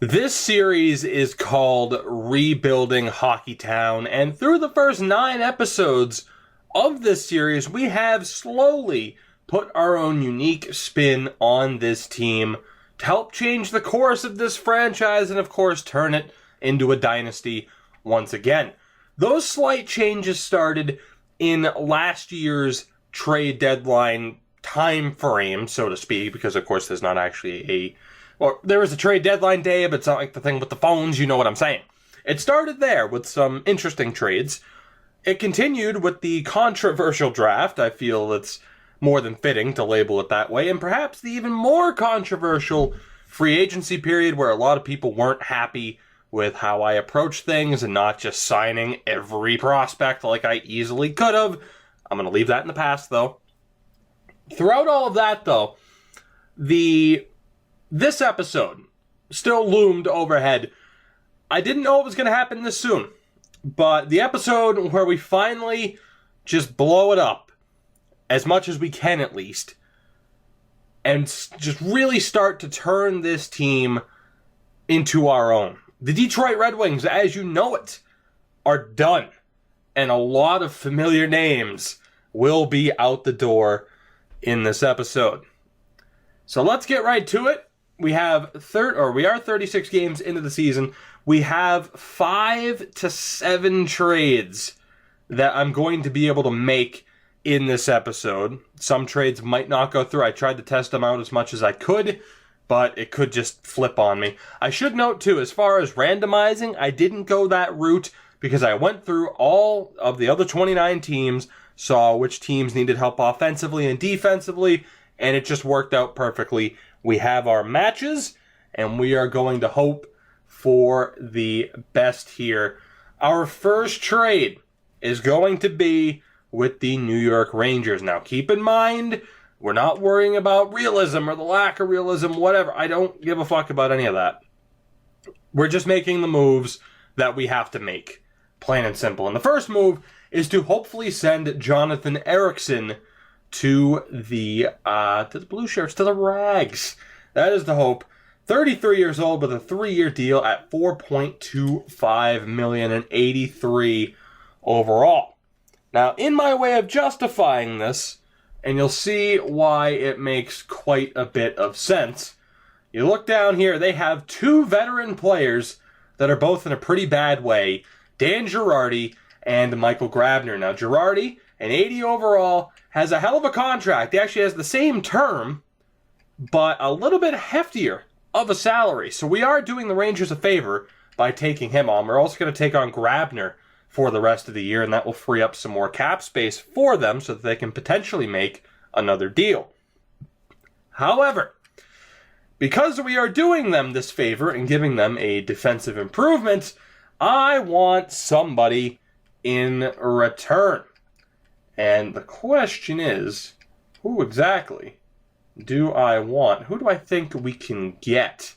This series is called Rebuilding Hockeytown, and through the first 9 episodes of this series, we have slowly put our own unique spin on this team to help change the course of this franchise and, of course, turn it into a dynasty once again. Those slight changes started in last year's trade deadline time frame, so to speak, because, of course, there's not actually there was a trade deadline day, but it's not like the thing with the phones, you know what I'm saying. It started there with some interesting trades. It continued with the controversial draft. I feel it's more than fitting to label it that way, and perhaps the even more controversial free agency period where a lot of people weren't happy with how I approach things and not just signing every prospect like I easily could have. I'm going to leave that in the past, though. Throughout all of that, though, this episode still loomed overhead. I didn't know it was going to happen this soon, but the episode where we finally just blow it up, as much as we can at least, and just really start to turn this team into our own. The Detroit Red Wings, as you know it, are done, and a lot of familiar names will be out the door in this episode. So let's get right to it. We are 36 games into the season. We have 5 to 7 trades that I'm going to be able to make in this episode. Some trades might not go through. I tried to test them out as much as I could, but it could just flip on me. I should note, too, as far as randomizing, I didn't go that route because I went through all of the other 29 teams, saw which teams needed help offensively and defensively, and it just worked out perfectly. We have our matches, and we are going to hope for the best here. Our first trade is going to be with the New York Rangers. Now, keep in mind, we're not worrying about realism or the lack of realism, whatever. I don't give a fuck about any of that. We're just making the moves that we have to make, plain and simple. And the first move is to hopefully send Jonathan Ericsson to the Blue Shirts, to the Rags. That is the hope. 33 years old with a 3-year deal at $4.25 million and 83 overall. Now, in my way of justifying this, and you'll see why it makes quite a bit of sense, you look down here, they have 2 veteran players that are both in a pretty bad way, Dan Girardi and Michael Grabner. Now, Girardi, an 80 overall, has a hell of a contract. He actually has the same term, but a little bit heftier of a salary. So we are doing the Rangers a favor by taking him on. We're also going to take on Grabner for the rest of the year, and that will free up some more cap space for them so that they can potentially make another deal. However, because we are doing them this favor and giving them a defensive improvement, I want somebody in return. And the question is, who exactly do I want? Who do I think we can get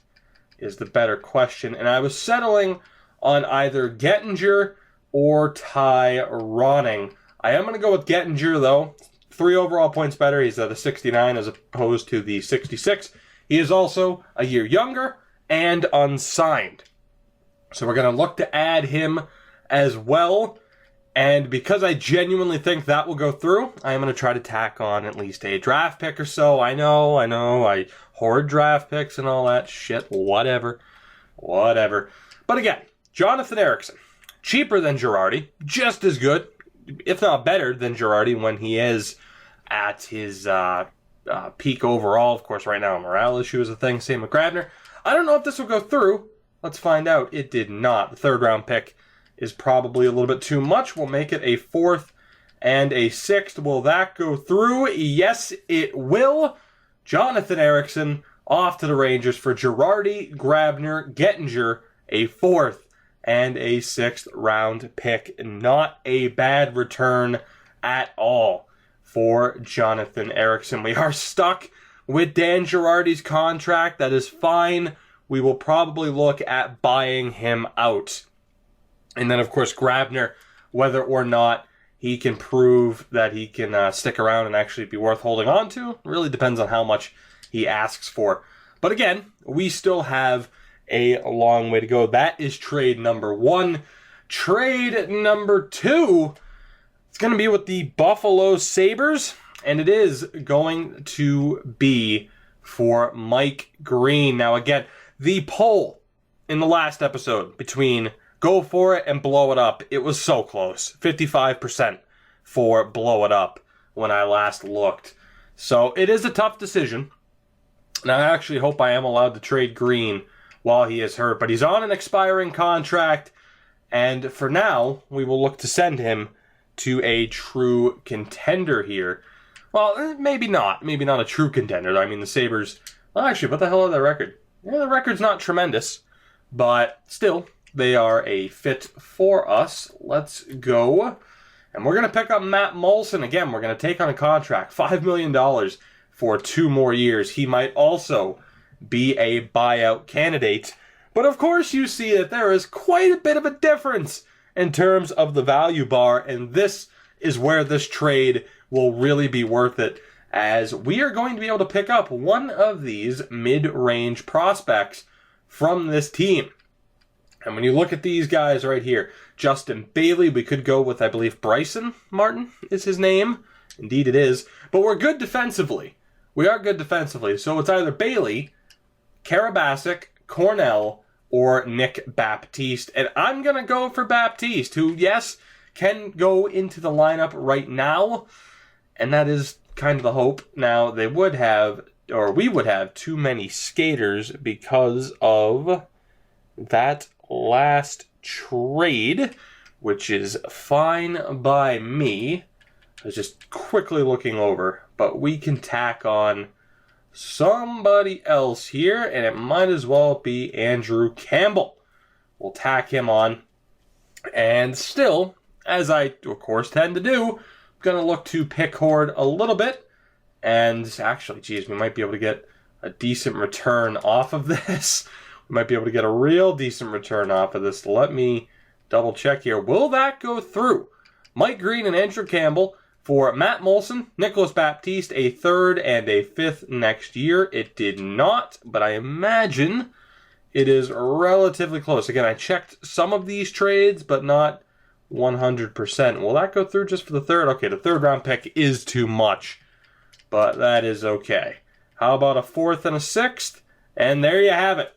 is the better question. And I was settling on either Gettinger or Ty Ronning. I am going to go with Gettinger, though. 3 overall points better. He's at a 69 as opposed to the 66. He is also a year younger and unsigned. So we're going to look to add him as well. And because I genuinely think that will go through, I am going to try to tack on at least a draft pick or so. I know, I hoard draft picks and all that shit. Whatever. But again, Jonathan Ericsson, cheaper than Girardi, just as good, if not better than Girardi when he is at his peak overall. Of course, right now a morale issue is a thing. Same with Grabner. I don't know if this will go through. Let's find out. It did not. The 3rd round pick is probably a little bit too much. We'll make it a 4th and a 6th. Will that go through? Yes, it will. Jonathan Ericsson off to the Rangers for Girardi, Grabner, Gettinger, a 4th and a 6th round pick. Not a bad return at all for Jonathan Ericsson. We are stuck with Dan Girardi's contract. That is fine. We will probably look at buying him out. And then, of course, Grabner, whether or not he can prove that he can stick around and actually be worth holding on to, really depends on how much he asks for. But again, we still have a long way to go. That is trade number 1. Trade number 2, it's going to be with the Buffalo Sabres, and it is going to be for Mike Green. Now, again, the poll in the last episode between go for it and blow it up, it was so close. 55% for blow it up when I last looked. So it is a tough decision. And I actually hope I am allowed to trade Green while he is hurt. But he's on an expiring contract. And for now, we will look to send him to a true contender here. Well, maybe not. Maybe not a true contender. I mean, the Sabres... Well, actually, what the hell are their record? Yeah, the record's not tremendous. But still, they are a fit for us. Let's go. And we're going to pick up Matt Moulson. Again, we're going to take on a contract. $5 million for 2 more years. He might also be a buyout candidate. But of course, you see that there is quite a bit of a difference in terms of the value bar. And this is where this trade will really be worth it, as we are going to be able to pick up one of these mid-range prospects from this team. And when you look at these guys right here, Justin Bailey, we could go with, I believe, Bryson Martin is his name. Indeed it is. But we're good defensively. We are good defensively. So it's either Bailey, Karabasic, Cornell, or Nick Baptiste. And I'm going to go for Baptiste, who, yes, can go into the lineup right now. And that is kind of the hope. Now, they would have, or we would have, too many skaters because of that last trade, which is fine by me. I was just quickly looking over, but we can tack on somebody else here, and it might as well be Andrew Campbell. We'll tack him on, and still, as I, of course, tend to do, I'm going to look to pick hoard a little bit, and actually, geez, we might be able to get a decent return off of this. We might be able to get a real decent return off of this. Let me double check here. Will that go through? Mike Green and Andrew Campbell for Matt Moulson, Nicholas Baptiste, a 3rd and a 5th next year. It did not, but I imagine it is relatively close. Again, I checked some of these trades, but not 100%. Will that go through just for the 3rd? Okay, the 3rd round pick is too much, but that is okay. How about a 4th and a 6th? And there you have it.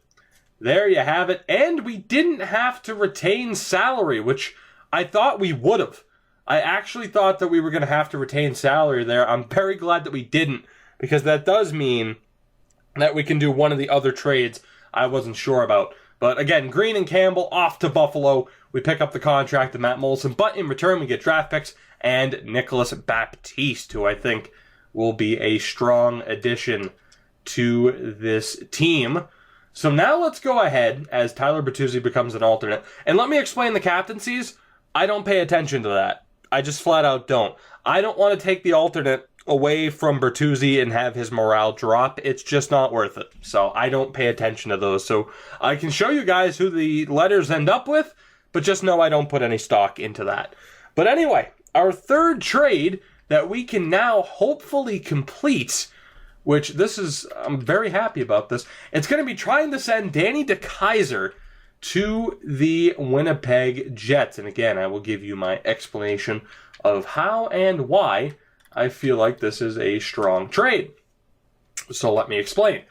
There you have it. And we didn't have to retain salary, which I thought we would have. I actually thought that we were going to have to retain salary there. I'm very glad that we didn't, because that does mean that we can do one of the other trades I wasn't sure about. But again, Green and Campbell off to Buffalo. We pick up the contract of Matt Moulson, but in return we get draft picks and Nicholas Baptiste, who I think will be a strong addition to this team. So now let's go ahead as Tyler Bertuzzi becomes an alternate. And let me explain the captaincies. I don't pay attention to that. I just flat out don't. I don't want to take the alternate away from Bertuzzi and have his morale drop. It's just not worth it. So I don't pay attention to those. So I can show you guys who the letters end up with, but just know I don't put any stock into that. But anyway, our 3rd trade that we can now hopefully complete, which this is, I'm very happy about this. It's going to be trying to send Danny DeKeyser to the Winnipeg Jets. And again, I will give you my explanation of how and why I feel like this is a strong trade. So let me explain.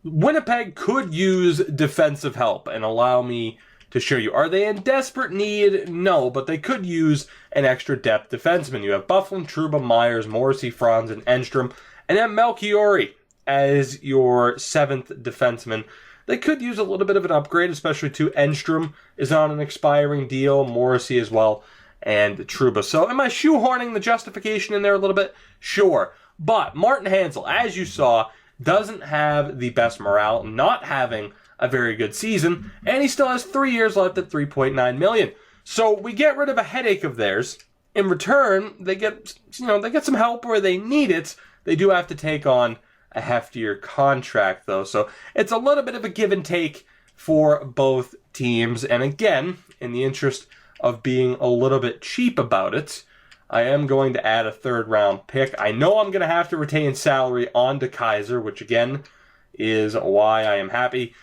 Winnipeg could use defensive help, and allow me to show you. Are they in desperate need? No, but they could use an extra depth defenseman. You have Bufflin, Trouba, Myers, Morrissey, Franz, and Enstrom. And then Melchiori as your 7th defenseman. They could use a little bit of an upgrade, especially to Enstrom is on an expiring deal, Morrissey as well, and Trouba. So am I shoehorning the justification in there a little bit? Sure. But Martin Hansel, as you saw, doesn't have the best morale, not having a very good season, and he still has 3 years left at $3.9 million. So we get rid of a headache of theirs. In return, they get some help where they need it. They do have to take on a heftier contract, though. So it's a little bit of a give and take for both teams. And again, in the interest of being a little bit cheap about it, I am going to add a 3rd round pick. I know I'm going to have to retain salary on DeKeyser, which again is why I am happy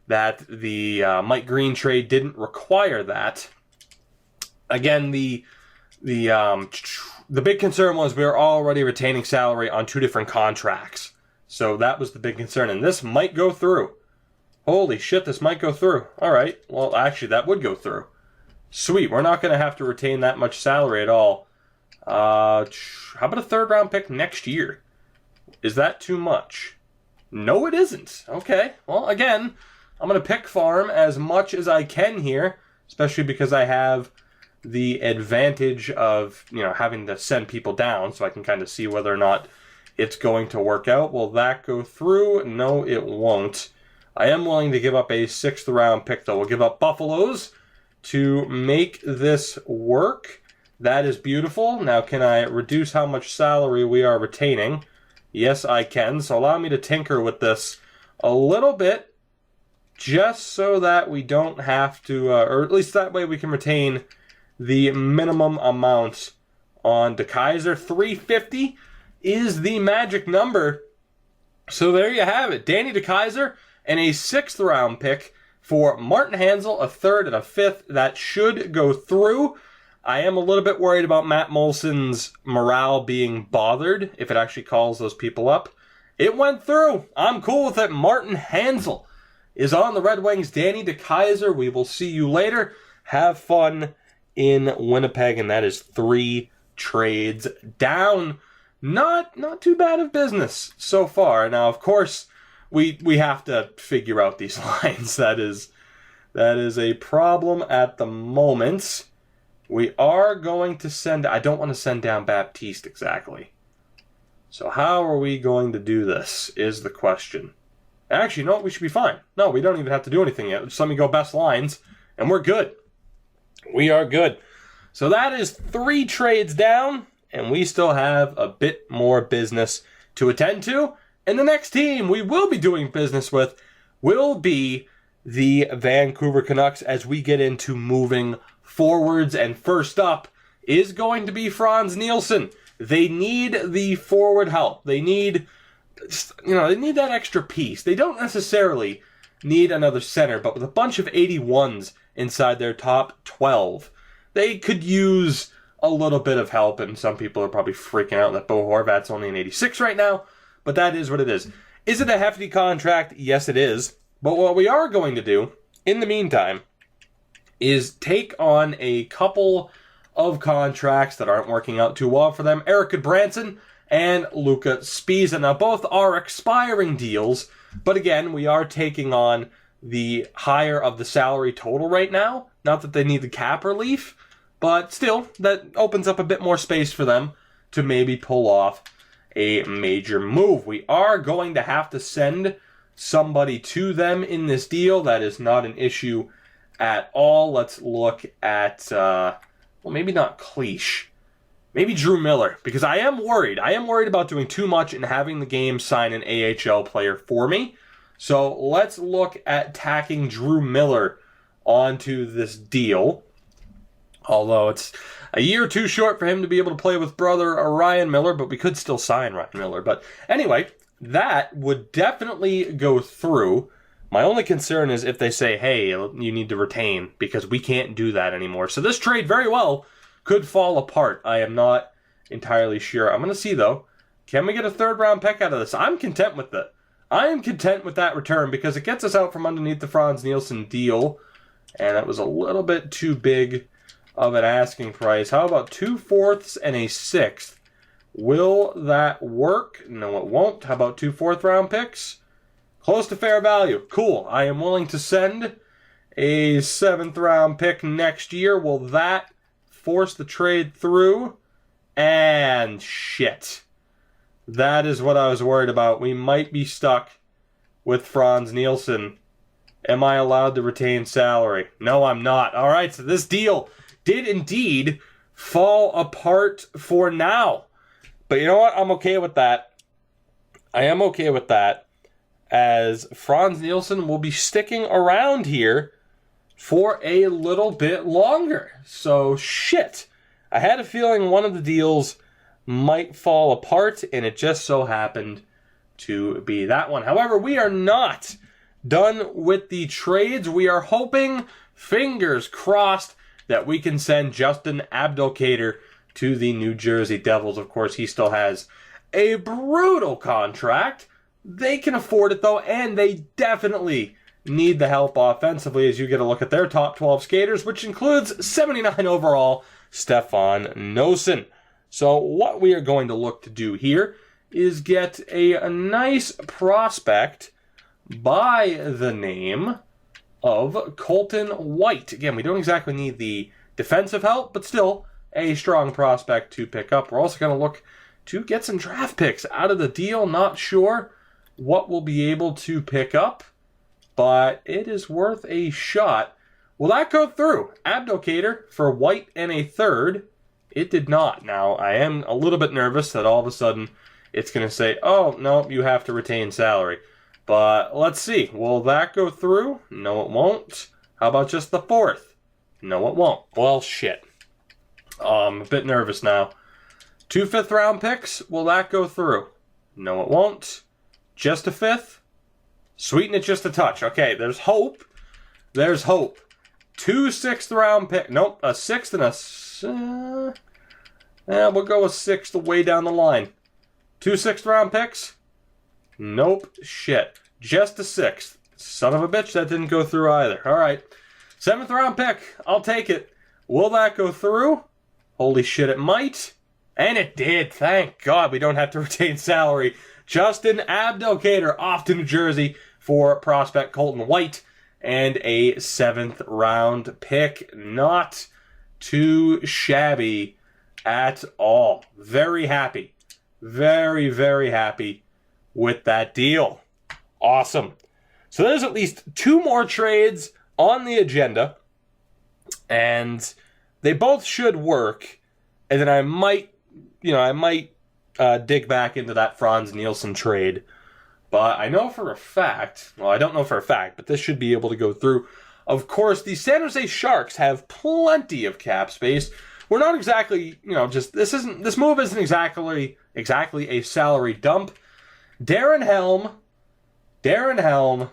that the Mike Green trade didn't require that. Again, the big concern was we were already retaining salary on 2 different contracts. So that was the big concern, and this might go through. Holy shit, this might go through. All right, well, actually, that would go through. Sweet, we're not going to have to retain that much salary at all. How about a 3rd-round pick next year? Is that too much? No, it isn't. Okay, well, again, I'm going to pick farm as much as I can here, especially because I have the advantage of, having to send people down so I can kind of see whether or not it's going to work out. Will that go through? No, it won't. I am willing to give up a 6th-round pick, though. We'll give up Buffalo's to make this work. That is beautiful. Now, can I reduce how much salary we are retaining? Yes, I can. So allow me to tinker with this a little bit, just so that we don't have to, or at least that way we can retain the minimum amount on DeKeyser. 350 is the magic number. So there you have it. Danny DeKeyser and a 6th-round pick for Martin Hanzal, a 3rd and a 5th. That should go through. I am a little bit worried about Matt Molson's morale being bothered if it actually calls those people up. It went through. I'm cool with it. Martin Hanzal is on the Red Wings. Danny DeKeyser, we will see you later. Have fun in Winnipeg, and that is 3 trades down. Not too bad of business so far. Now, of course, we have to figure out these lines. That is a problem at the moment. We are going to send... I don't want to send down Baptiste exactly. So how are we going to do this is the question. Actually, no, we should be fine. No, we don't even have to do anything yet. Just let me go best lines, and we're good. We are good. So that is 3 trades down, and we still have a bit more business to attend to. And the next team we will be doing business with will be the Vancouver Canucks as we get into moving forwards. And first up is going to be Franz Nielsen. They need the forward help. They need, they need that extra piece. They don't necessarily need another center, but with a bunch of 81s inside their top 12, they could use a little bit of help, and some people are probably freaking out that Bo Horvat's only an 86 right now, but that is what it is. Is it a hefty contract? Yes, it is. But what we are going to do, in the meantime, is take on a couple of contracts that aren't working out too well for them. Eric Goodbranson and Luca Spiza. Now, both are expiring deals, but again, we are taking on the higher of the salary total right now. Not that they need the cap relief, but still, that opens up a bit more space for them to maybe pull off a major move. We are going to have to send somebody to them in this deal. That is not an issue at all. Let's look at, maybe not Cliche. Maybe Drew Miller, because I am worried. I am worried about doing too much and having the game sign an AHL player for me. So let's look at tacking Drew Miller onto this deal. Although it's a year too short for him to be able to play with brother Ryan Miller, but we could still sign Ryan Miller. But anyway, that would definitely go through. My only concern is if they say, hey, you need to retain, because we can't do that anymore. So this trade very well could fall apart. I am not entirely sure. I'm going to see, though. Can we get a 3rd-round pick out of this? I'm content with it. I am content with that return because it gets us out from underneath the Franz Nielsen deal. And that was a little bit too big of an asking price. How about 2 4ths and a 6th? Will that work? No, it won't. How about 2 4th-round picks? Close to fair value. Cool. I am willing to send a 7th-round pick next year. Will that force the trade through? And shit. That is what I was worried about. We might be stuck with Franz Nielsen. Am I allowed to retain salary? No, I'm not. All right, so this deal did indeed fall apart for now. But you know what? I'm okay with that. I am okay with that, as Franz Nielsen will be sticking around here for a little bit longer. So, shit. I had a feeling one of the deals might fall apart, and it just so happened to be that one. However, we are not done with the trades. We are hoping, fingers crossed, that we can send Justin Abdelkader to the New Jersey Devils. Of course, he still has a brutal contract. They can afford it, though, and they definitely need the help offensively as you get a look at their top 12 skaters, which includes 79 overall Stefan Noesen. So what we are going to look to do here is get a nice prospect by the name of Colton White. Again, we don't exactly need the defensive help, but still a strong prospect to pick up. We're also going to look to get some draft picks out of the deal. Not sure what we'll be able to pick up, but it is worth a shot. Will that go through? Abdelkader for White and a third. It did not. Now, I am a little bit nervous that all of a sudden it's going to say, oh, no, you have to retain salary. But let's see. Will that go through? No, it won't. How about just the fourth? No, it won't. Well, shit. I'm a bit nervous now. 2 fifth-round picks. Will that go through? No, it won't. Just a fifth? Sweeten it just a touch. Okay, there's hope. There's hope. 2 sixth-round picks. Nope, a sixth and a... we'll go with sixth way down the line. 2 sixth-round picks? Nope. Shit. Just a sixth. Son of a bitch, that didn't go through either. All right. 7th-round pick. I'll take it. Will that go through? Holy shit, it might. And it did. Thank God we don't have to retain salary. Justin Abdelkader off to New Jersey for prospect Colton White and a 7th-round pick. Not too shabby at all. Very happy. Very, very happy with that deal. Awesome. So there's at least 2 more trades on the agenda, and they both should work. And then I might dig back into that Franz Nielsen trade. But I know for a fact, well, I don't know for a fact, but this should be able to go through. Of course, the San Jose Sharks have plenty of cap space. We're not exactly, this move isn't exactly a salary dump. Darren Helm,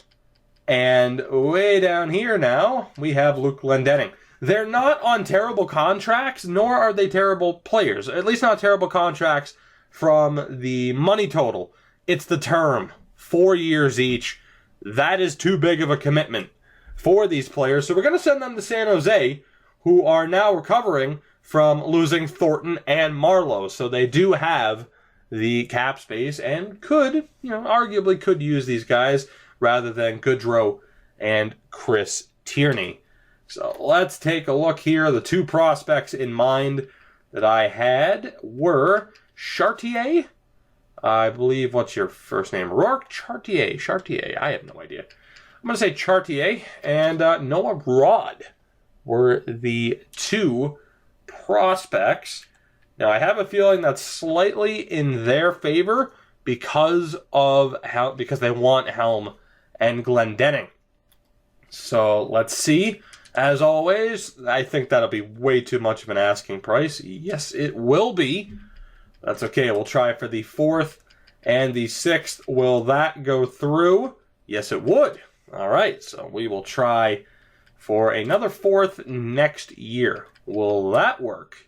and way down here now, we have Luke Glendening. They're not on terrible contracts, nor are they terrible players. At least not terrible contracts from the money total. It's the term. 4 years each. That is too big of a commitment for these players. So we're going to send them to San Jose, who are now recovering from losing Thornton and Marlowe. So they do have the cap space and arguably could use these guys rather than Goodrow and Chris Tierney. So let's take a look here. The 2 prospects in mind that I had were Chartier. I believe, what's your first name? Rourke? Chartier. I have no idea. I'm going to say Chartier and Noah Rod were the 2 prospects. Now, I have a feeling that's slightly in their favor because they want Helm and Glendening. So let's see. As always, I think that'll be way too much of an asking price. Yes, it will be. That's okay. We'll try for the 4th and the 6th. Will that go through? Yes, it would. All right. So we will try for another 4th next year. Will that work?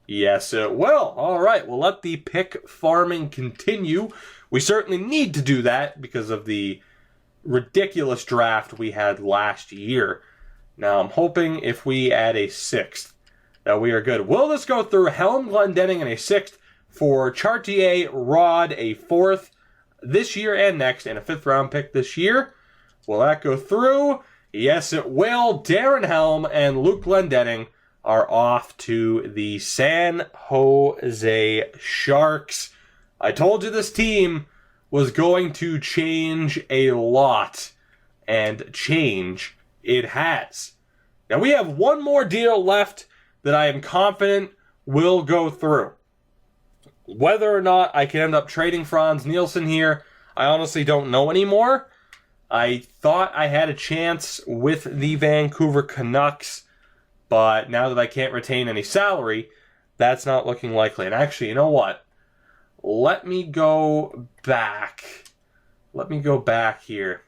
Yes, it will. All right. We'll let the pick farming continue. We certainly need to do that because of the ridiculous draft we had last year. Now, I'm hoping if we add a 6th that we are good. Will this go through? Helm, Glendening, and a 6th for Chartier, Rod, a 4th this year and next, and a 5th-round pick this year. Will that go through? Yes, it will. Darren Helm and Luke Glendening are off to the San Jose Sharks. I told you this team was going to change a lot, and change it has. Now, we have one more deal left that I am confident will go through. Whether or not I can end up trading Franz Nielsen here, I honestly don't know anymore. I thought I had a chance with the Vancouver Canucks, but now that I can't retain any salary, that's not looking likely. And actually, you know what? Let me go back. Let me go back here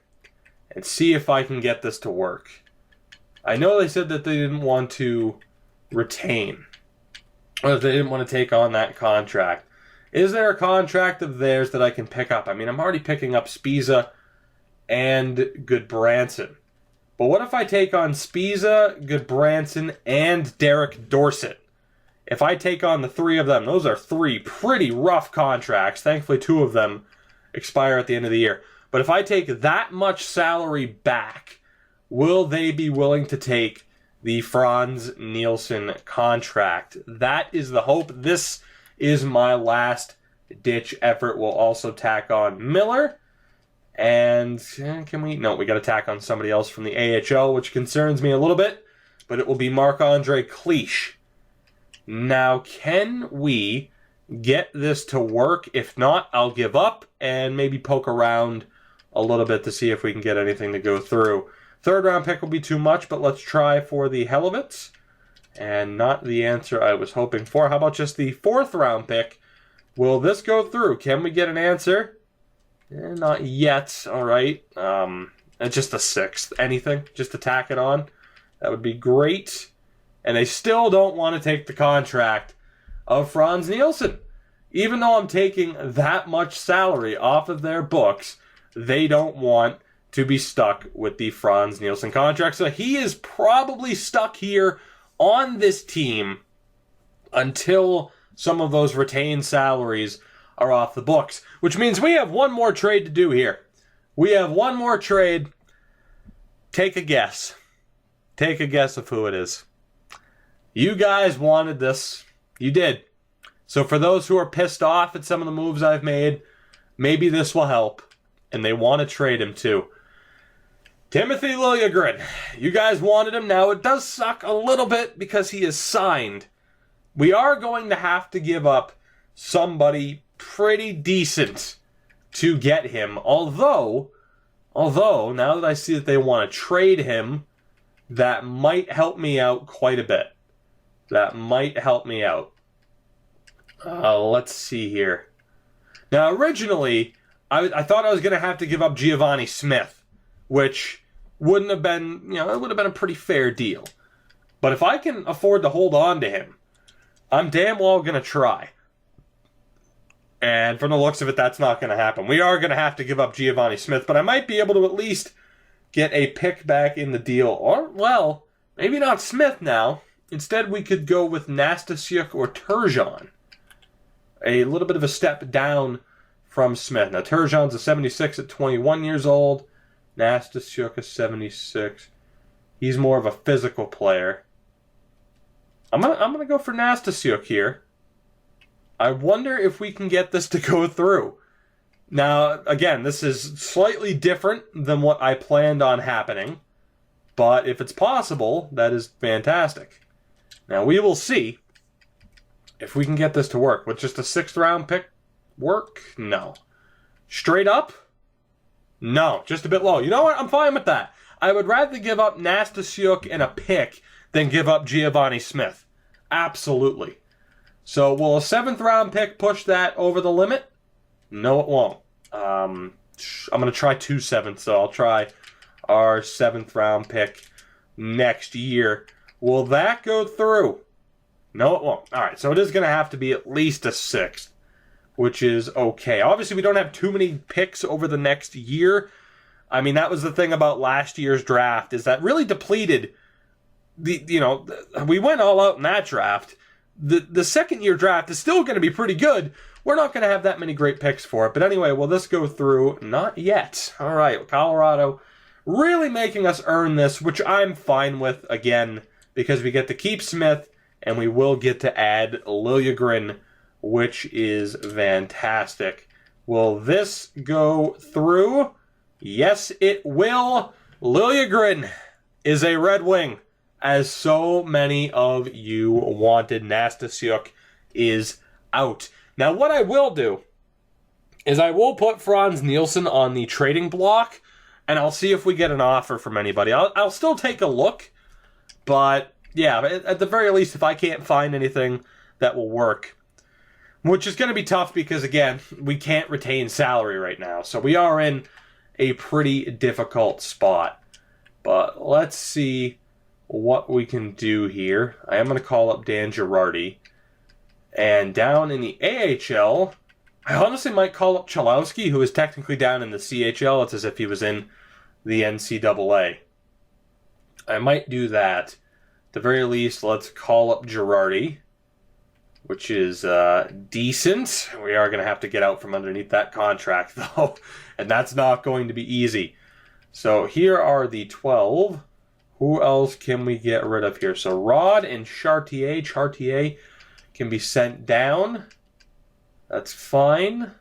and see if I can get this to work. I know they said that they didn't want to retain, or they didn't want to take on that contract. Is there a contract of theirs that I can pick up? I mean, I'm already picking up Spiza and Goodbranson. But what if I take on Spiza, Goodbranson, and Derek Dorsett? If I take on the three of them, those are three pretty rough contracts. Thankfully, two of them expire at the end of the year. But if I take that much salary back, will they be willing to take the Franz Nielsen contract? That is the hope. This is my last-ditch effort. We'll also tack on Miller. And can we? No, we got to tack on somebody else from the AHL, which concerns me a little bit. But it will be Marc-Andre Cliche. Now, can we get this to work? If not, I'll give up and maybe poke around a little bit to see if we can get anything to go through. Third round pick will be too much, but let's try for the hell of it. And not the answer I was hoping for. How about just the fourth round pick? Will this go through? Can we get an answer? Not yet. All right. Just a sixth. Anything? Just to tack it on? That would be great. And they still don't want to take the contract of Franz Nielsen. Even though I'm taking that much salary off of their books, they don't want to be stuck with the Franz Nielsen contract. So he is probably stuck here on this team until some of those retained salaries are off the books. Which means we have one more trade to do here. We have one more trade. Take a guess. Take a guess of who it is. You guys wanted this. You did. So for those who are pissed off at some of the moves I've made, maybe this will help. And they want to trade him too. Timothy Liljegren. You guys wanted him. Now it does suck a little bit because he is signed. We are going to have to give up somebody pretty decent to get him. Although, now that I see that they want to trade him, that might help me out quite a bit. That might help me out. Let's see here. Now, originally, I thought I was going to have to give up Giovanni Smith, which wouldn't have been, it would have been a pretty fair deal. But if I can afford to hold on to him, I'm damn well going to try. And from the looks of it, that's not going to happen. We are going to have to give up Giovanni Smith, but I might be able to at least get a pick back in the deal. Or, well, maybe not Smith now. Instead, we could go with Nastasiuk or Turgeon. A little bit of a step down from Smith. Now, Turgeon's a 76 at 21 years old. Nastasiuk is 76. He's more of a physical player. I'm gonna go for Nastasiuk here. I wonder if we can get this to go through. Now, again, this is slightly different than what I planned on happening. But if it's possible, that is fantastic. Now, we will see if we can get this to work. With just a 6th round pick work? No. Straight up? No. Just a bit low. You know what? I'm fine with that. I would rather give up Nastasiuk and a pick than give up Giovanni Smith. Absolutely. So, will a 7th round pick push that over the limit? No, it won't. I'm going to try 2 7ths, so I'll try our 7th round pick next year. Will that go through? No, it won't. All right, so it is going to have to be at least a 6th, which is okay. Obviously, we don't have too many picks over the next year. I mean, that was the thing about last year's draft, is that really depleted we went all out in that draft. The second year draft is still going to be pretty good. We're not going to have that many great picks for it. But anyway, will this go through? Not yet. All right, Colorado really making us earn this, which I'm fine with, again, because we get to keep Smith, and we will get to add Liljegren, which is fantastic. Will this go through? Yes, it will. Liljegren is a Red Wing, as so many of you wanted. Nastasiuk is out. Now, what I will do is I will put Franz Nielsen on the trading block, and I'll see if we get an offer from anybody. I'll still take a look, but yeah, at the very least, if I can't find anything that will work, which is going to be tough because, again, we can't retain salary right now. So we are in a pretty difficult spot. But let's see what we can do here. I am going to call up Dan Girardi. And down in the AHL, I honestly might call up Cholowski, who is technically down in the CHL. It's as if he was in the NCAA. I might do that. At the very least, let's call up Girardi, which is decent. We are going to have to get out from underneath that contract, though, and that's not going to be easy. So here are the 12. Who else can we get rid of here? So Rod and Chartier. Chartier can be sent down. That's fine.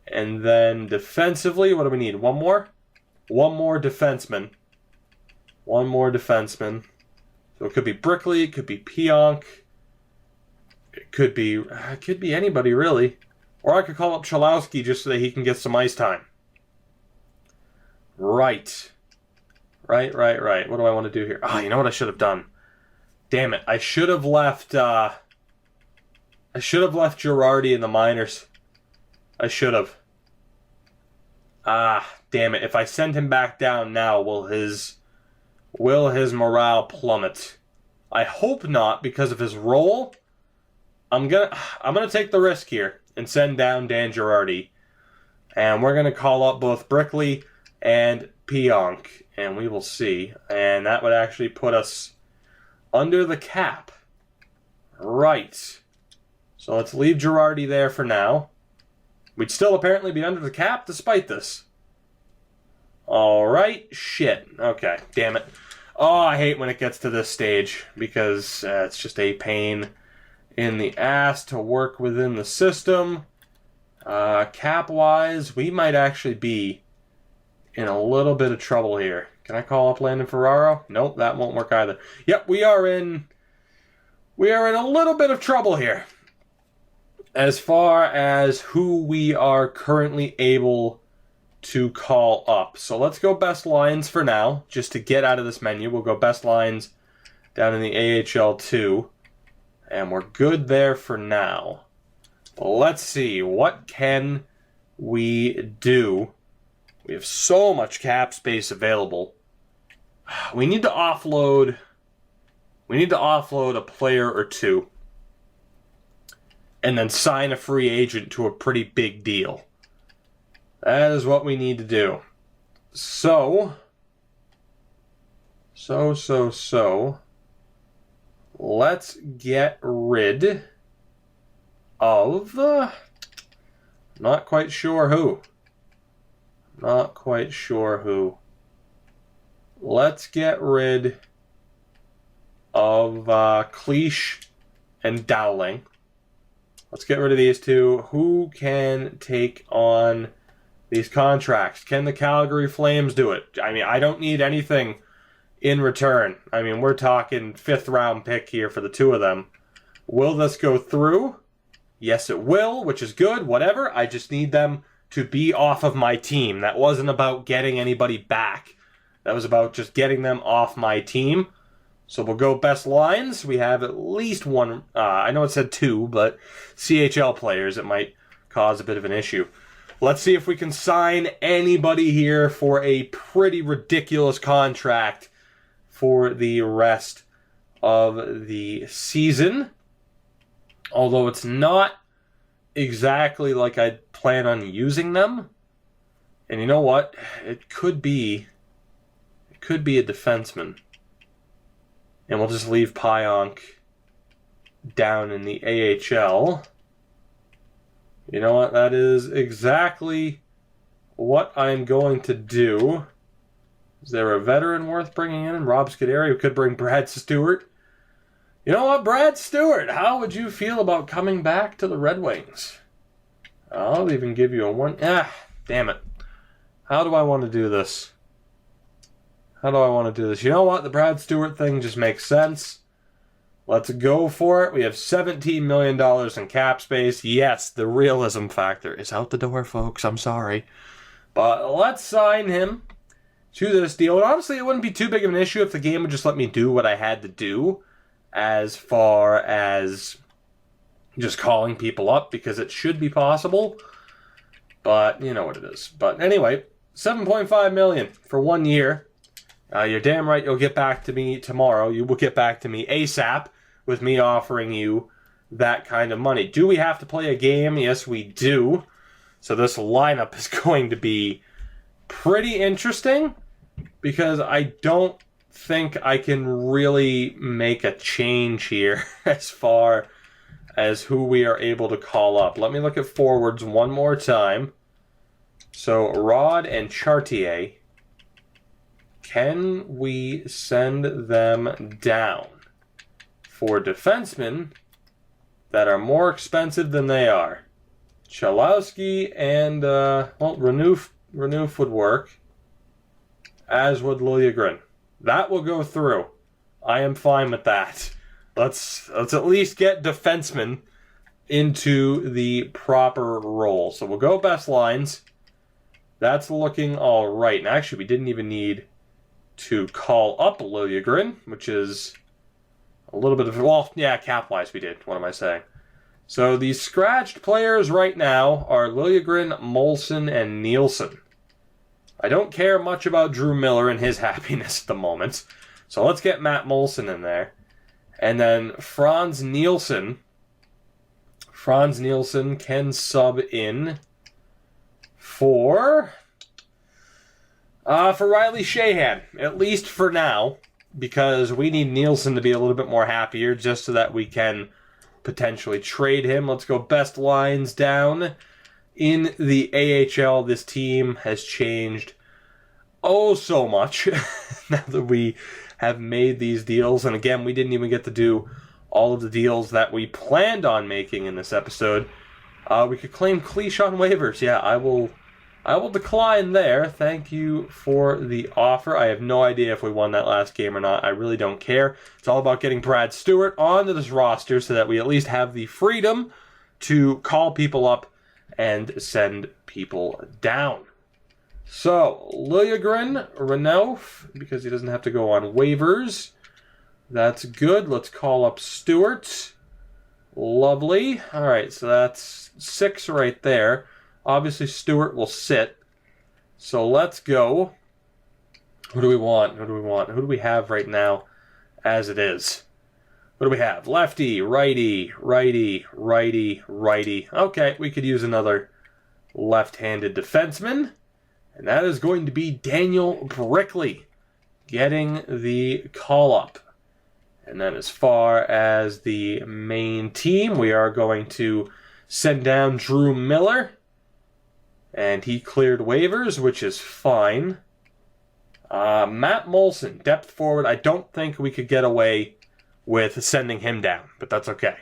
And then defensively, what do we need? One more? One more defenseman. One more defenseman. So it could be Brickley, it could be Pionk. It could be anybody, really. Or I could call up Cholowski just so that he can get some ice time. Right. Right. What do I want to do here? Oh, you know what I should have done? Damn it. I should have left Girardi in the minors. I should have. Ah, damn it. If I send him back down now, will his morale plummet? I hope not, because of his role. I'm gonna take the risk here and send down Dan Girardi. And we're gonna call up both Brickley and Pionk, and we will see. And that would actually put us under the cap. Right. So let's leave Girardi there for now. We'd still apparently be under the cap despite this. Alright. Shit. Okay. Damn it. Oh, I hate when it gets to this stage, because it's just a pain in the ass to work within the system. Cap-wise, we might actually be in a little bit of trouble here. Can I call up Landon Ferraro? Nope, that won't work either. Yep, we are in a little bit of trouble here as far as who we are currently able to call up. So let's go best lines for now, just to get out of this menu. We'll go best lines down in the AHL 2, and we're good there for now. But let's see, what can we do? We have so much cap space available. We need to offload a player or two, and then sign a free agent to a pretty big deal. That is what we need to do. So. Let's get rid of... not quite sure who. Let's get rid of Cleach and Dowling. Let's get rid of these two. Who can take on these contracts? Can the Calgary Flames do it? I mean, I don't need anything in return. I mean, we're talking 5th round pick here for the two of them. Will this go through? Yes, it will, which is good. Whatever. I just need them to be off of my team. That wasn't about getting anybody back. That was about just getting them off my team. So we'll go best lines. We have at least one. I know it said 2, but CHL players, it might cause a bit of an issue. Let's see if we can sign anybody here for a pretty ridiculous contract for the rest of the season. Although it's not exactly like I plan on using them. And you know what? It could be a defenseman. And we'll just leave Pionk down in the AHL. You know what? That is exactly what I'm going to do. Is there a veteran worth bringing in? Rob Scuderi, who could bring Brad Stewart. You know what, Brad Stewart? How would you feel about coming back to the Red Wings? I'll even give you a 1. Damn it. How do I want to do this? You know what? The Brad Stewart thing just makes sense. Let's go for it. We have $17 million in cap space. Yes, the realism factor is out the door, folks. I'm sorry. But let's sign him to this deal. And honestly, it wouldn't be too big of an issue if the game would just let me do what I had to do as far as just calling people up, because it should be possible. But you know what it is. But anyway, $7.5 million for 1 year. You're damn right you'll get back to me tomorrow. You will get back to me ASAP with me offering you that kind of money. Do we have to play a game? Yes, we do. So this lineup is going to be pretty interesting because I don't think I can really make a change here as far as who we are able to call up. Let me look at forwards one more time. So Rod and Chartier, can we send them down for defensemen that are more expensive than they are? Chalowski and, Renouf would work, as would Liljegren. That will go through. I am fine with that. Let's at least get defensemen into the proper role. So we'll go best lines. That's looking all right. And actually, we didn't even need to call up Liljegren, which is a little bit of... Well, yeah, cap-wise we did. What am I saying? So the scratched players right now are Liljegren, Molson, and Nielsen. I don't care much about Drew Miller and his happiness at the moment. So let's get Matt Molson in there. And then Franz Nielsen. Franz Nielsen can sub in for Riley Sheahan, at least for now, because we need Nielsen to be a little bit more happier just so that we can potentially trade him. Let's go best lines down. In the AHL, this team has changed so much now that we have made these deals. And again, we didn't even get to do all of the deals that we planned on making in this episode. We could claim Cleach on waivers. Yeah, I will decline there. Thank you for the offer. I have no idea if we won that last game or not. I really don't care. It's all about getting Brad Stewart onto this roster so that we at least have the freedom to call people up and send people down. So, Liljegren, Renouf, because he doesn't have to go on waivers. That's good. Let's call up Stewart. Lovely. All right, so that's 6 right there. Obviously, Stewart will sit. So let's go. Who do we want? Who do we have right now as it is? What do we have? Lefty, righty, righty, righty, righty. Okay, we could use another left-handed defenseman. And that is going to be Daniel Brickley getting the call-up. And then as far as the main team, we are going to send down Drew Miller. And he cleared waivers, which is fine. Matt Molson, depth forward. I don't think we could get away with sending him down, but that's okay.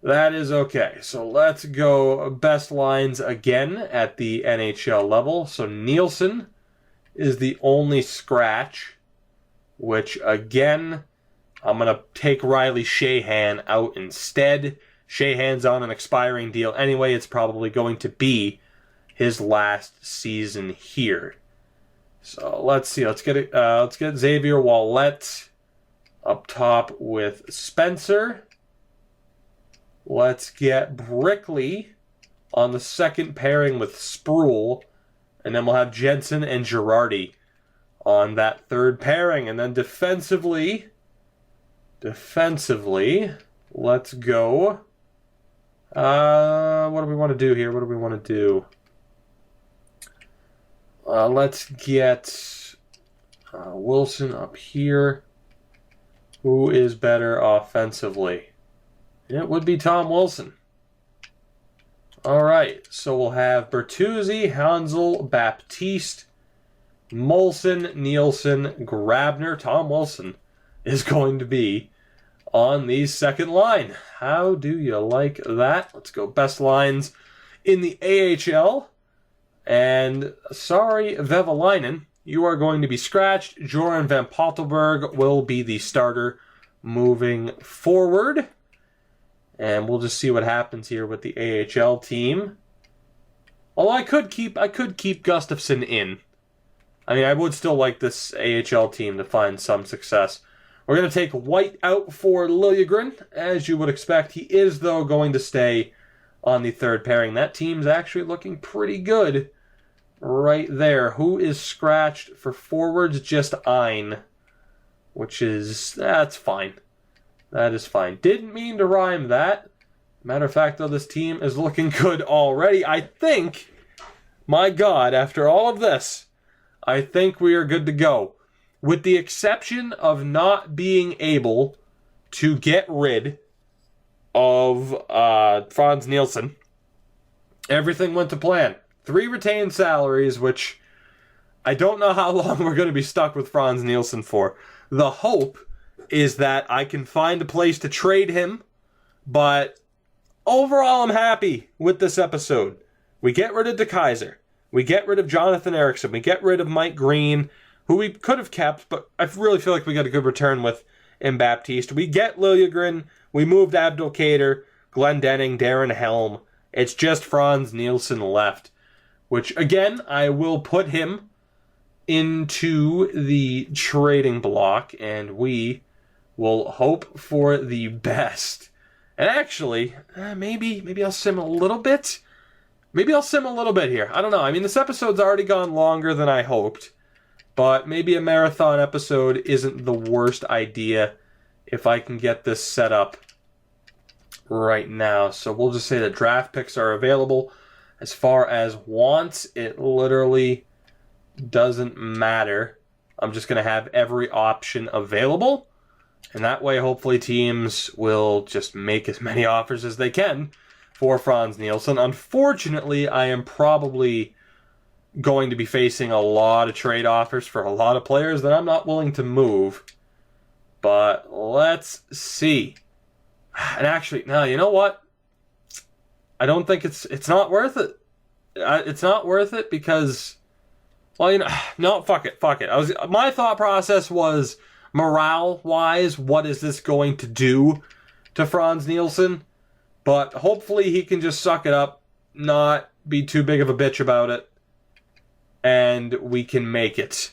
That is okay. So let's go best lines again at the NHL level. So Nielsen is the only scratch, which again, I'm going to take Riley Sheahan out instead. Sheahan's on an expiring deal anyway. It's probably going to be his last season here. So let's see. Let's get Xavier Ouellet up top with Spencer. Let's get Brickley on the second pairing with Sproul. And then we'll have Jensen and Girardi on that third pairing. And then defensively, let's go. What do we want to do here? Let's get Wilson up here. Who is better offensively? It would be Tom Wilson. All right, so we'll have Bertuzzi, Hansel, Baptiste, Molson, Nielsen, Grabner. Tom Wilson is going to be on the second line. How do you like that? Let's go best lines in the AHL. And sorry, Vevalainen, you are going to be scratched. Joran Van Pottelberg will be the starter moving forward. And we'll just see what happens here with the AHL team. Although I could keep Gustafsson in. I mean, I would still like this AHL team to find some success. We're going to take White out for Liljegren, as you would expect. He is, though, going to stay on the third pairing. That team's actually looking pretty good right there. Who is scratched for forwards? Just Ein. Which is, that's fine. That is fine. Didn't mean to rhyme that. Matter of fact, though, this team is looking good already. I think, my God, after all of this, I think we are good to go. With the exception of not being able to get rid of Franz Nielsen, everything went to plan. 3 retained salaries, which I don't know how long we're going to be stuck with Franz Nielsen for. The hope is that I can find a place to trade him, but overall I'm happy with this episode. We get rid of DeKaiser. We get rid of Jonathan Ericsson. We get rid of Mike Green, who we could have kept, but I really feel like we got a good return with Baptiste. We get Liljegren. We moved Abdelkader, Glenn Denning, Darren Helm. It's just Franz Nielsen left, which, again, I will put him into the trading block, and we will hope for the best. And actually, maybe I'll sim a little bit. Maybe I'll sim a little bit here. I don't know. I mean, this episode's already gone longer than I hoped, but maybe a marathon episode isn't the worst idea if I can get this set up right now. So we'll just say that draft picks are available. As far as wants, it literally doesn't matter. I'm just going to have every option available. And that way, hopefully, teams will just make as many offers as they can for Franz Nielsen. Unfortunately, I am probably going to be facing a lot of trade offers for a lot of players that I'm not willing to move. But let's see. And actually, no, you know what? I don't think it's not worth it. It's not worth it because, well, you know, no, fuck it. My thought process was, morale-wise, what is this going to do to Franz Nielsen? But hopefully he can just suck it up, not be too big of a bitch about it, and we can make it.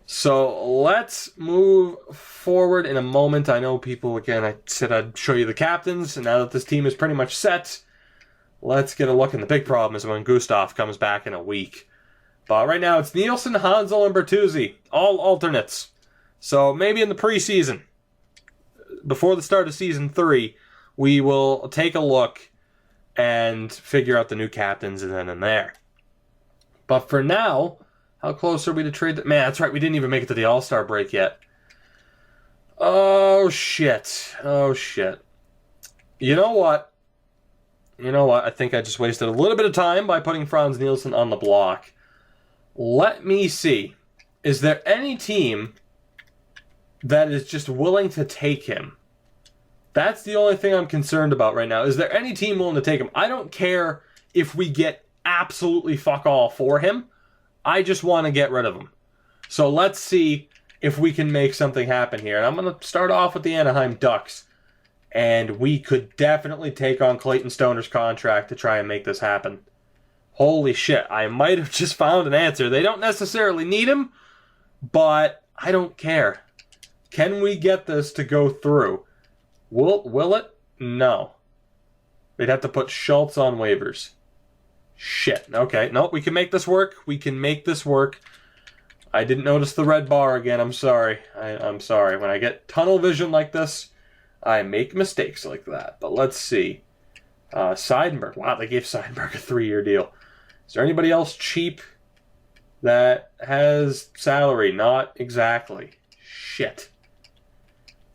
So let's move forward in a moment. I know people, again, I said I'd show you the captains, and now that this team is pretty much set, let's get a look. And the big problem is when Gustav comes back in a week. But right now it's Nielsen, Hansel, and Bertuzzi, all alternates. So maybe in the preseason, before the start of Season 3, we will take a look and figure out the new captains and then and there. But for now, how close are we to trade? Man, that's right, we didn't even make it to the All-Star break yet. Oh, shit. You know what? I think I just wasted a little bit of time by putting Franz Nielsen on the block. Let me see. Is there any team that is just willing to take him? That's the only thing I'm concerned about right now. Is there any team willing to take him? I don't care if we get absolutely fuck all for him. I just want to get rid of him. So let's see if we can make something happen here. And I'm going to start off with the Anaheim Ducks. And we could definitely take on Clayton Stoner's contract to try and make this happen. Holy shit, I might have just found an answer. They don't necessarily need him, but I don't care. Can we get this to go through? Will it? No. They'd have to put Schultz on waivers. Shit. Okay. Nope, we can make this work. I didn't notice the red bar again. I'm sorry. I'm sorry. When I get tunnel vision like this, I make mistakes like that. But let's see. Seidenberg. Wow, they gave Seidenberg a 3-year deal. Is there anybody else cheap that has salary? Not exactly. Shit.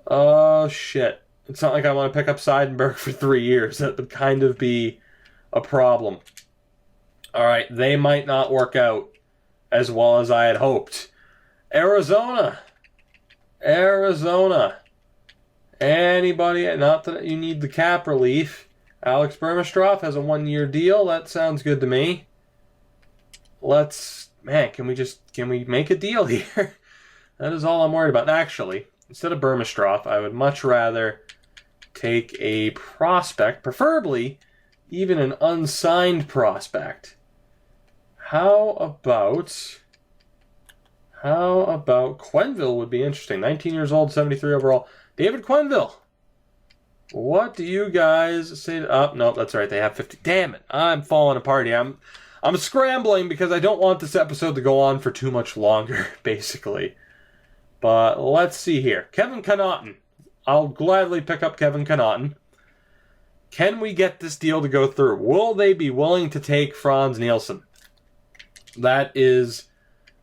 Oh, shit. It's not like I want to pick up Seidenberg for 3 years. That would kind of be a problem. All right, they might not work out as well as I had hoped. Arizona. Anybody? Not that you need the cap relief. Alex Burmistrov has a 1-year deal. That sounds good to me. Can we make a deal here? That is all I'm worried about. Actually, instead of Burmistrov, I would much rather take a prospect, preferably even an unsigned prospect. How about Quenneville would be interesting. 19 years old, 73 overall. David Quenneville. What do you guys say? Oh, no, that's right. They have 50. Damn it. I'm falling apart here. I'm scrambling because I don't want this episode to go on for too much longer, basically. But let's see here. Kevin Connaughton. I'll gladly pick up Kevin Connaughton. Can we get this deal to go through? Will they be willing to take Franz Nielsen? That is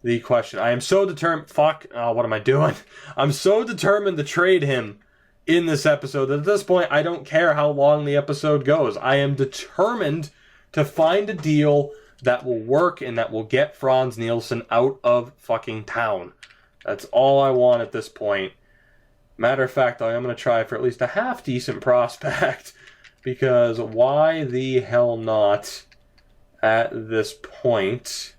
the question. I am so determined. What am I doing? I'm so determined to trade him in this episode that at this point I don't care how long the episode goes. I am determined to find a deal that will work and that will get Franz Nielsen out of fucking town. That's all I want at this point. Matter of fact, I am going to try for at least a half-decent prospect, because why the hell not at this point?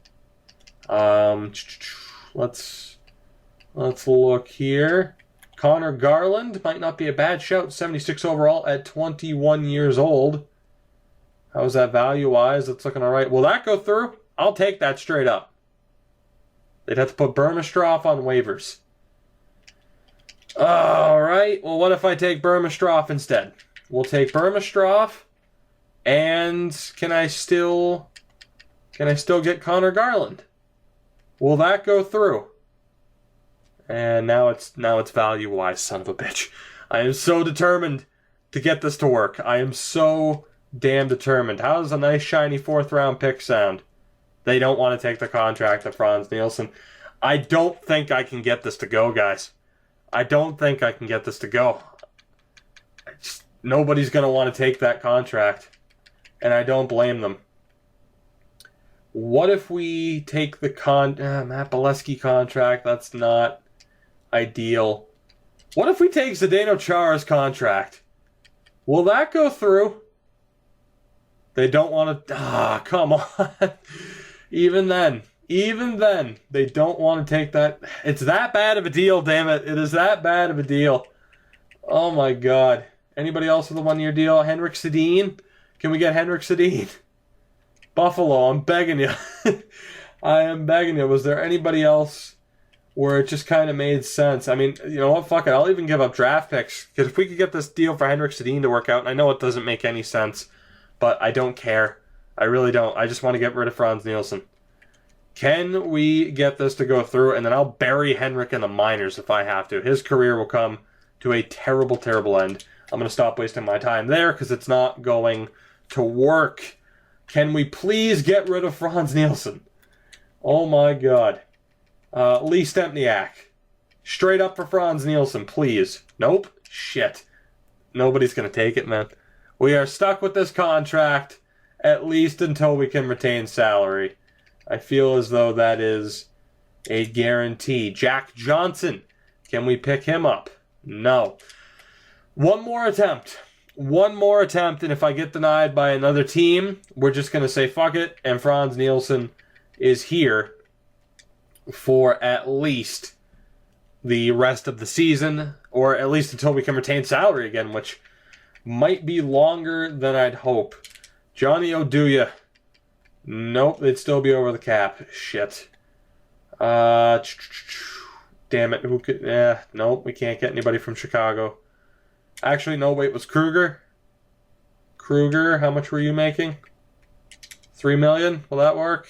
Let's look here. Connor Garland might not be a bad shout. 76 overall at 21 years old. How's that value-wise? It's looking all right. Will that go through? I'll take that straight up. They'd have to put Burmistrov on waivers. All right. Well, what if I take Burmistrov instead? We'll take Burmistrov, and can I still get Connor Garland? Will that go through? And now it's value-wise, son of a bitch. I am so determined to get this to work. I am so damn determined. How does a nice shiny 4th-round pick sound? They don't want to take the contract of Franz Nielsen. I don't think I can get this to go, guys. I don't think I can get this to go. Nobody's going to want to take that contract, and I don't blame them. What if we take the Matt Bolesky contract? That's not ideal. What if we take Zdeno Chara's contract? Will that go through? They don't want to... come on. Even then, they don't want to take that. It's that bad of a deal, damn it. It is that bad of a deal. Oh, my God. Anybody else with a 1-year deal? Henrik Sedin? Can we get Henrik Sedin? Buffalo, I'm begging you. I am begging you. Was there anybody else where it just kind of made sense? I mean, you know what? Fuck it. I'll even give up draft picks. Because if we could get this deal for Henrik Sedin to work out, and I know it doesn't make any sense, but I don't care. I really don't. I just want to get rid of Franz Nielsen. Can we get this to go through? And then I'll bury Henrik in the minors if I have to. His career will come to a terrible, terrible end. I'm going to stop wasting my time there because it's not going to work. Can we please get rid of Franz Nielsen? Oh my God. Lee Stempniak. Straight up for Franz Nielsen, please. Nope. Shit. Nobody's going to take it, man. We are stuck with this contract at least until we can retain salary. I feel as though that is a guarantee. Jack Johnson. Can we pick him up? No. One more attempt, and if I get denied by another team, we're just going to say fuck it, and Franz Nielsen is here for at least the rest of the season, or at least until we can retain salary again, which might be longer than I'd hope. Johnny Oduya. Nope, they'd still be over the cap. Shit. Damn it. Who could... nope, we can't get anybody from Chicago. Actually, no, wait, was Kruger? Kruger, how much were you making? $3 million? Will that work?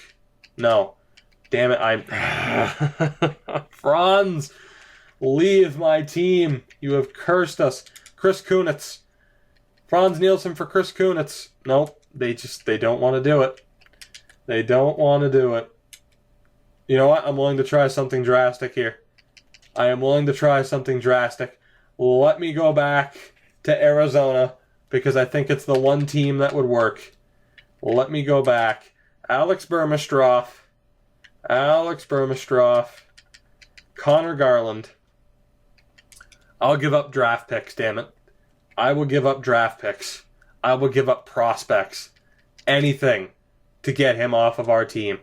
No. Damn it, I'm... Franz, leave my team. You have cursed us. Chris Kunitz. Franz Nielsen for Chris Kunitz. Nope, they don't want to do it. They don't want to do it. You know what? I'm willing to try something drastic here. I am willing to try something drastic. Let me go back to Arizona because I think it's the one team that would work. Let me go back. Alex Burmistrov. Connor Garland. I'll give up draft picks, damn it. I will give up draft picks. I will give up prospects. Anything to get him off of our team.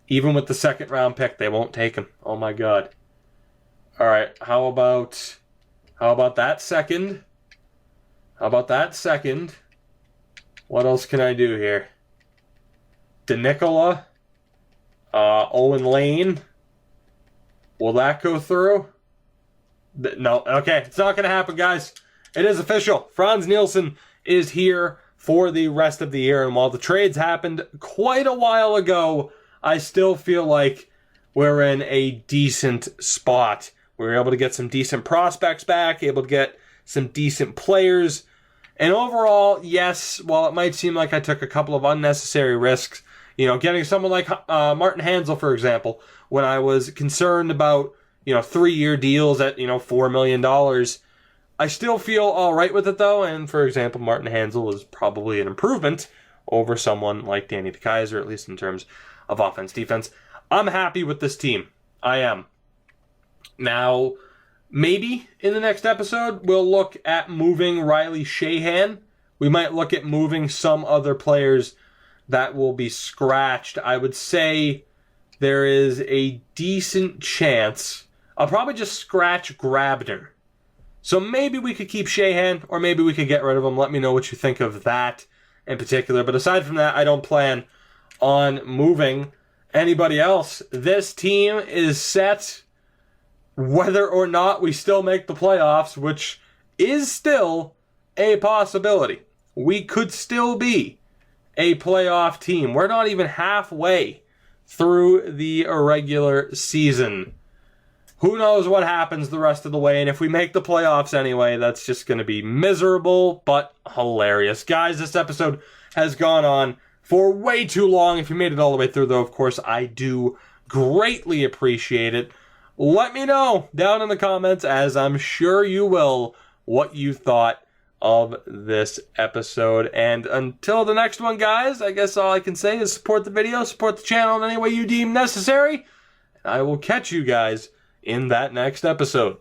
Even with the 2nd round pick, they won't take him. Oh my God. All right, how about that second? How about that second? What else can I do here? DeNicola, Owen Lane. Will that go through? No. Okay, it's not going to happen, guys. It is official. Franz Nielsen is here for the rest of the year. And while the trades happened quite a while ago, I still feel like we're in a decent spot. We were able to get some decent prospects back, able to get some decent players. And overall, yes, while it might seem like I took a couple of unnecessary risks, getting someone like Martin Hanzal, for example, when I was concerned about, 3-year deals at, $4 million, I still feel all right with it, though. And, for example, Martin Hanzal is probably an improvement over someone like Danny DeKeyser, at least in terms of offense, defense. I'm happy with this team. I am. Now, maybe in the next episode, we'll look at moving Riley Sheahan. We might look at moving some other players that will be scratched. I would say there is a decent chance I'll probably just scratch Grabner. So maybe we could keep Sheahan, or maybe we could get rid of him. Let me know what you think of that in particular. But aside from that, I don't plan on moving anybody else. This team is set whether or not we still make the playoffs, which is still a possibility. We could still be a playoff team. We're not even halfway through the regular season. Who knows what happens the rest of the way, and if we make the playoffs anyway, that's just going to be miserable, but hilarious. Guys, this episode has gone on for way too long. If you made it all the way through, though, of course, I do greatly appreciate it. Let me know down in the comments, as I'm sure you will, what you thought of this episode. And until the next one, guys, I guess all I can say is support the video, support the channel in any way you deem necessary. And I will catch you guys in that next episode.